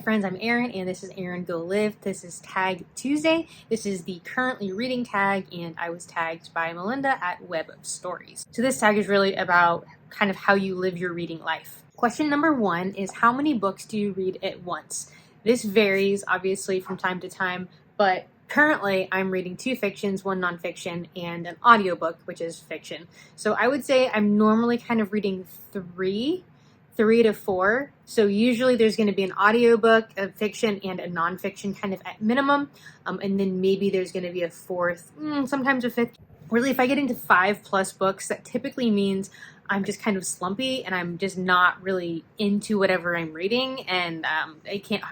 friends, I'm Erin, and this is Erin Go Live. This is Tag Tuesday. This is the currently reading tag, and I was tagged by Melinda at Web of Stories. So this tag is really about kind of how you live your reading life. Question number 1 is, how many books do you read at once? This varies, obviously, from time to time, but currently I'm reading 2 fictions, 1 nonfiction, and an audiobook, which is fiction. So I would say I'm normally kind of reading 3 to 4. So usually there's going to be an audiobook, a fiction, and a nonfiction kind of at minimum. And then maybe there's going to be a 4th, sometimes a 5th. Really, if I get into 5+ books, that typically means I'm just kind of slumpy and I'm just not really into whatever I'm reading, and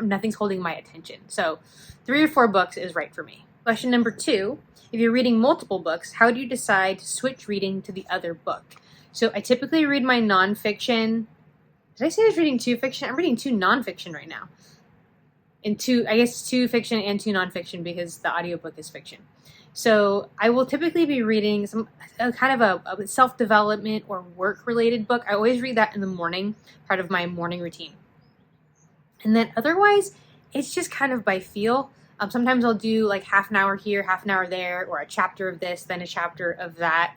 nothing's holding my attention. So 3 or 4 books is right for me. Question number 2, if you're reading multiple books, how do you decide to switch reading to the other book? So I typically read my nonfiction. Did I say I was reading 2 fiction? I'm reading 2 nonfiction right now. And 2 fiction and 2 nonfiction because the audiobook is fiction. So I will typically be reading some kind of a self-development or work-related book. I always read that in the morning, part of my morning routine. And then otherwise, it's just kind of by feel. Sometimes I'll do like half an hour here, half an hour there, or a chapter of this, then a chapter of that.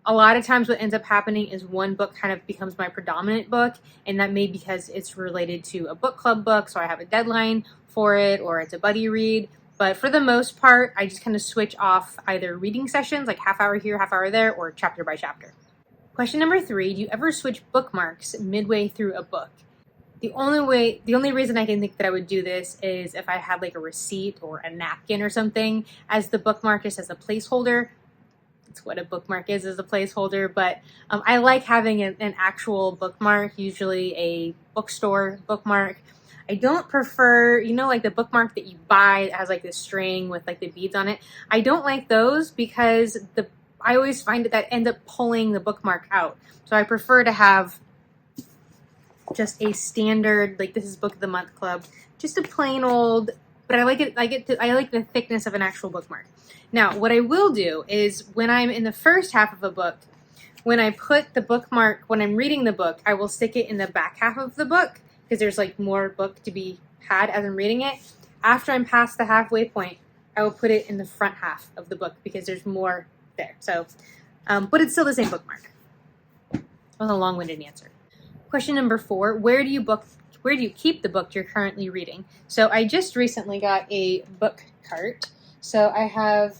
A lot of times what ends up happening is one book kind of becomes my predominant book, and that may be because it's related to a book club book, so I have a deadline for it, or it's a buddy read. But for the most part, I just kind of switch off either reading sessions, like half hour here, half hour there, or chapter by chapter. Question number 3, do you ever switch bookmarks midway through a book? The only reason I can think that I would do this is if I had like a receipt or a napkin or something as the bookmark, just as a placeholder. It's what a bookmark is a placeholder, but I like having an actual bookmark, usually a bookstore bookmark. I don't prefer, like the bookmark that you buy that has like this string with like the beads on it. I don't like those because I always find that ends up pulling the bookmark out. So I prefer to have just a standard, like this is Book of the Month Club, just a plain old, but I like it. I like the thickness of an actual bookmark. Now, what I will do is when I'm in the first half of a book, when I put the bookmark, when I'm reading the book, I will stick it in the back half of the book because there's like more book to be had as I'm reading it. After I'm past the halfway point, I will put it in the front half of the book because there's more there. So, but it's still the same bookmark. That was a long-winded answer. Question number 4, where do you keep the book you're currently reading? So I just recently got a book cart. So I have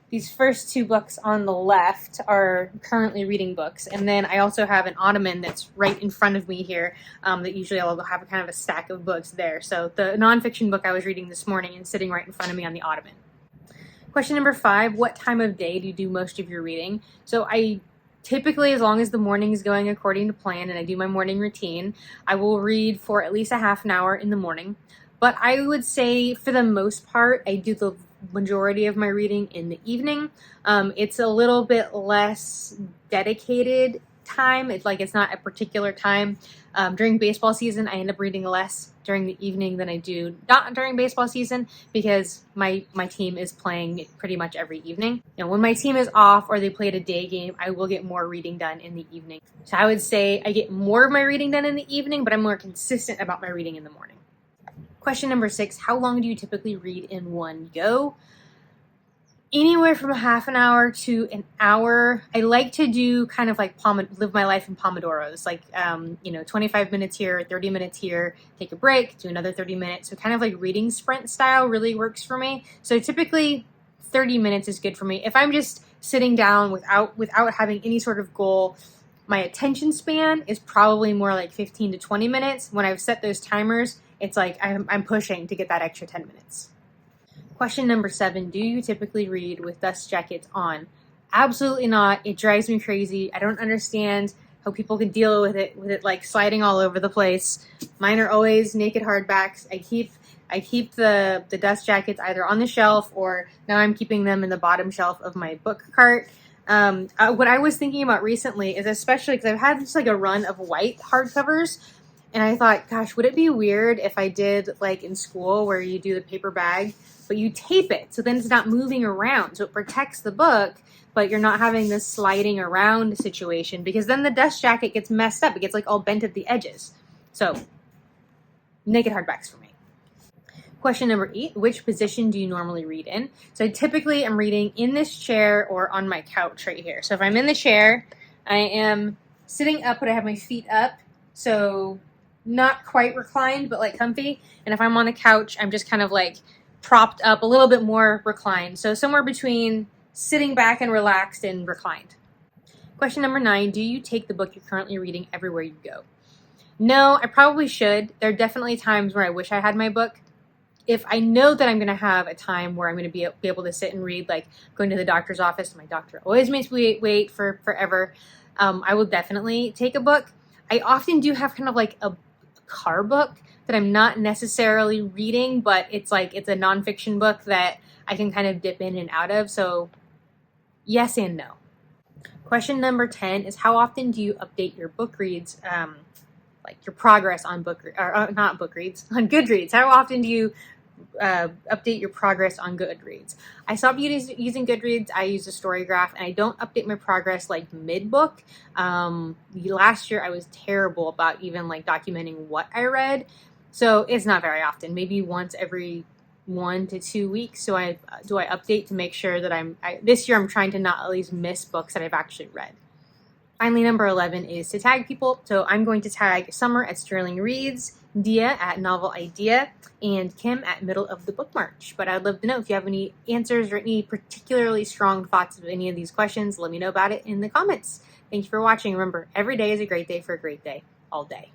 these first 2 books on the left are currently reading books. And then I also have an ottoman that's right in front of me here that usually I'll have a kind of a stack of books there. So the nonfiction book I was reading this morning is sitting right in front of me on the ottoman. Question number 5, what time of day do you do most of your reading? So I typically, as long as the morning is going according to plan and I do my morning routine, I will read for at least a half an hour in the morning. But I would say for the most part, I do the majority of my reading in the evening. It's a little bit less dedicated time. It's not a particular time. During baseball season, I end up reading less during the evening than I do not during baseball season because my team is playing pretty much every evening. When my team is off or they played a day game, I will get more reading done in the evening. So I would say I get more of my reading done in the evening, but I'm more consistent about my reading in the morning. Question number 6, how long do you typically read in one go? Anywhere from a half an hour to an hour. I like to do kind of like live my life in Pomodoros, like 25 minutes here, 30 minutes here, take a break, do another 30 minutes. So kind of like reading sprint style really works for me. So typically 30 minutes is good for me. If I'm just sitting down without having any sort of goal, my attention span is probably more like 15 to 20 minutes. When I've set those timers, it's like I'm pushing to get that extra 10 minutes. Question number 7, do you typically read with dust jackets on? Absolutely not. It drives me crazy. I don't understand how people can deal with it like sliding all over the place. Mine are always naked hardbacks. I keep the dust jackets either on the shelf or now I'm keeping them in the bottom shelf of my book cart. What I was thinking about recently is, especially because I've had just like a run of white hardcovers, and I thought, gosh, would it be weird if I did like in school where you do the paper bag, but you tape it so then it's not moving around, so it protects the book, but you're not having this sliding around situation, because then the dust jacket gets messed up. It gets like all bent at the edges. So naked hardbacks for me. Question number 8, which position do you normally read in? So I typically am reading in this chair or on my couch right here. So if I'm in the chair, I am sitting up, but I have my feet up. So not quite reclined, but like comfy. And if I'm on the couch, I'm just kind of like propped up, a little bit more reclined. So somewhere between sitting back and relaxed and reclined. Question number 9, do you take the book you're currently reading everywhere you go? No, I probably should. There are definitely times where I wish I had my book. If I know that I'm going to have a time where I'm going to be able to sit and read, like going to the doctor's office, my doctor always makes me wait for forever, I will definitely take a book. I often do have kind of like a car book that I'm not necessarily reading, but it's a nonfiction book that I can kind of dip in and out of. So yes and no. Question number 10 is, how often do you update your GoodReads, like your progress on not GoodReads, on GoodReads? How often do you update your progress on GoodReads? I stopped using GoodReads. I use a story graph, and I don't update my progress like mid-book. Last year I was terrible about even like documenting what I read, so it's not very often. Maybe once every 1 to 2 weeks. So I update to make sure that this year I'm trying to not at least miss books that I've actually read. Finally, number 11 is to tag people. So I'm going to tag Summer at Sterling Reads, Dia at Novel Idea, and Kim at Middle of the Book March. But I'd love to know if you have any answers or any particularly strong thoughts of any of these questions. Let me know about it in the comments. Thank you for watching. Remember, every day is a great day for a great day, all day.